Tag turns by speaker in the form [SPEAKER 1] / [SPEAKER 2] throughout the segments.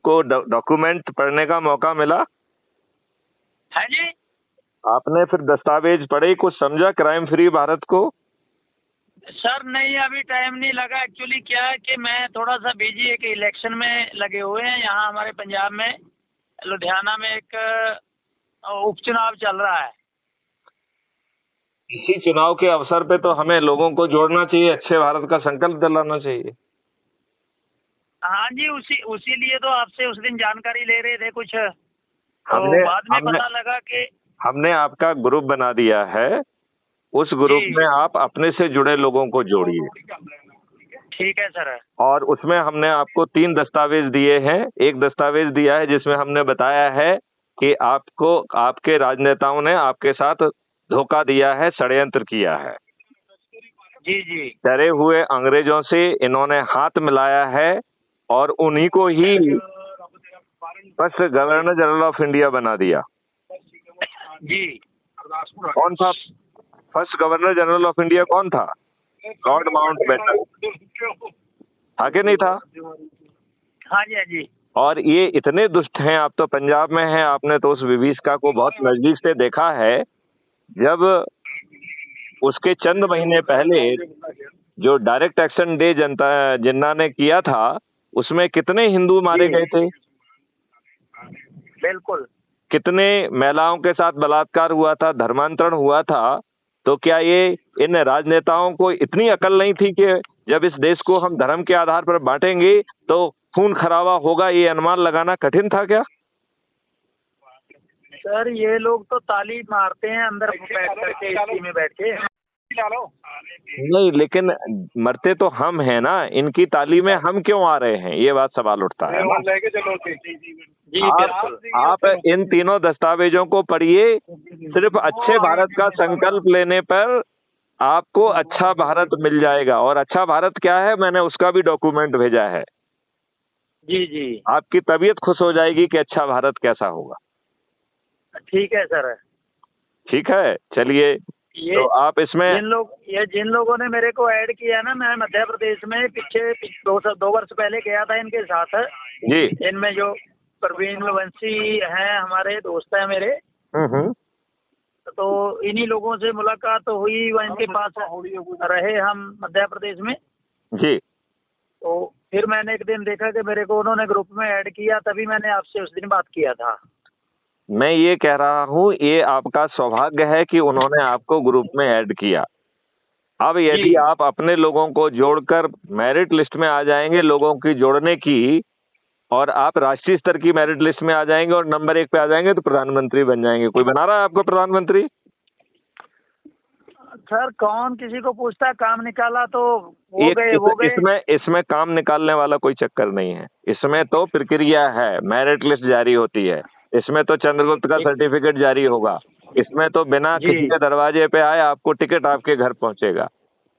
[SPEAKER 1] आपको डॉक्यूमेंट पढ़ने का मौका मिला?
[SPEAKER 2] है जी।
[SPEAKER 1] आपने फिर दस्तावेज पढ़े, कुछ समझा क्राइम फ्री भारत को?
[SPEAKER 2] सर नहीं, अभी टाइम नहीं लगा। एक्चुअली क्या है कि मैं थोड़ा सा बिजी एक इलेक्शन में लगे हुए हैं। यहाँ हमारे पंजाब में लुधियाना में एक उपचुनाव चल रहा है।
[SPEAKER 1] इसी चुनाव के अवसर पे तो हमें लोगों को जोड़ना चाहिए, अच्छे भारत का संकल्प दिलाना चाहिए।
[SPEAKER 2] हाँ जी, उसी लिए तो आपसे उस दिन जानकारी ले रहे थे कुछ, तो
[SPEAKER 1] हमने
[SPEAKER 2] बाद में
[SPEAKER 1] हमने
[SPEAKER 2] पता लगा कि
[SPEAKER 1] हमने आपका ग्रुप बना दिया है, उस ग्रुप
[SPEAKER 2] जी
[SPEAKER 1] में आप अपने से जुड़े लोगों को जोड़िए।
[SPEAKER 2] ठीक है सर।
[SPEAKER 1] और उसमें हमने आपको 3 दस्तावेज दिए हैं। एक दस्तावेज दिया है जिसमें हमने बताया है कि आपको आपके राजनेताओं ने आपके साथ धोखा दिया है, षड्यंत्र किया है।
[SPEAKER 2] जी जी
[SPEAKER 1] डरे हुए अंग्रेजों से इन्होंने हाथ मिलाया है और उन्हीं को ही first governor general of India बना दिया।
[SPEAKER 2] जी।
[SPEAKER 1] कौन था first governor general of India? कौन था? लॉर्ड माउंटबेटन था कि नहीं था?
[SPEAKER 2] हाँ जी हाँ जी।
[SPEAKER 1] और ये इतने दुष्ट हैं। आप तो पंजाब में हैं, आपने तो उस विभीषिका को बहुत नजदीक से देखा है। जब उसके चंद महीने पहले जो डायरेक्ट एक्शन डे जनता जिन्ना ने किया था, उसमें कितने हिंदू मारे गए थे?
[SPEAKER 2] बिल्कुल।
[SPEAKER 1] कितने महिलाओं के साथ बलात्कार हुआ था, धर्मांतरण हुआ था? तो क्या ये इन राजनेताओं को इतनी अकल नहीं थी कि जब इस देश को हम धर्म के आधार पर बांटेंगे तो खून खराबा होगा, ये अनुमान लगाना कठिन था क्या?
[SPEAKER 2] सर ये लोग तो ताली मारते हैं अंदर बैठ करके, एसी में बैठ के।
[SPEAKER 1] नहीं, लेकिन मरते तो हम हैं ना, इनकी ताली में हम क्यों आ रहे हैं, ये बात सवाल उठता है ना।
[SPEAKER 2] जी बिल्कुल।
[SPEAKER 1] आप इन तीनों दस्तावेजों को पढ़िए। सिर्फ अच्छे भारत का संकल्प लेने पर आपको अच्छा भारत मिल जाएगा। और अच्छा भारत क्या है, मैंने उसका भी डॉक्यूमेंट भेजा है।
[SPEAKER 2] जी जी
[SPEAKER 1] आपकी तबीयत खुश हो जाएगी कि अच्छा भारत कैसा होगा।
[SPEAKER 2] ठीक है सर।
[SPEAKER 1] ठीक है, चलिए।
[SPEAKER 2] ये
[SPEAKER 1] तो आप इसमें
[SPEAKER 2] जिन लोगों ने मेरे को ऐड किया ना, मैं मध्य प्रदेश में पीछे 2 वर्ष पहले गया था इनके साथ।
[SPEAKER 1] जी।
[SPEAKER 2] इनमें जो प्रवीण वंशी हैं, हमारे दोस्त हैं मेरे, तो इन्हीं लोगों से मुलाकात हुई, वह इनके पास रहे हम मध्य प्रदेश में।
[SPEAKER 1] जी।
[SPEAKER 2] तो फिर मैंने एक दिन देखा कि मेरे को उन्होंने ग्रुप में ऐड किया, तभी मैंने आपसे उस दिन बात किया था।
[SPEAKER 1] मैं ये कह रहा हूँ, ये आपका सौभाग्य है कि उन्होंने आपको ग्रुप में ऐड किया। अब यदि आप अपने लोगों को जोड़कर मेरिट लिस्ट में आ जाएंगे, लोगों की जोड़ने की, और आप राष्ट्रीय स्तर की मेरिट लिस्ट में आ जाएंगे और नंबर 1 पे आ जाएंगे, तो प्रधानमंत्री बन जाएंगे। कोई बना रहा है आपको प्रधानमंत्री?
[SPEAKER 2] सर कौन किसी को पूछता है, काम निकाला तो हो गए।
[SPEAKER 1] इसमें काम निकालने वाला कोई चक्कर नहीं है। इसमें तो प्रक्रिया है, मेरिट लिस्ट जारी होती है। इसमें तो चंद्रगुप्त का सर्टिफिकेट जारी होगा। इसमें तो बिना किसी के दरवाजे पे आए आपको टिकट आपके घर पहुंचेगा,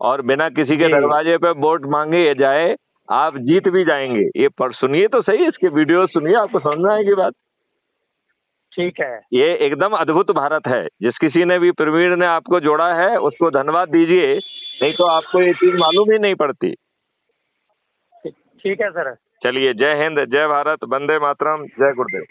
[SPEAKER 1] और बिना किसी के दरवाजे पे वोट मांगे जाए आप जीत भी जाएंगे। ये पर सुनिए तो सही, इसके वीडियो सुनिए, आपको समझ में आएगी बात।
[SPEAKER 2] ठीक है।
[SPEAKER 1] ये एकदम अद्भुत भारत है। जिस किसी ने भी प्रवीण ने आपको जोड़ा है उसको धन्यवाद दीजिए, नहीं तो आपको ये चीज मालूम ही नहीं पड़ती।
[SPEAKER 2] ठीक है सर।
[SPEAKER 1] चलिए, जय हिंद, जय भारत, वंदे मातरम, जय गुरुदेव।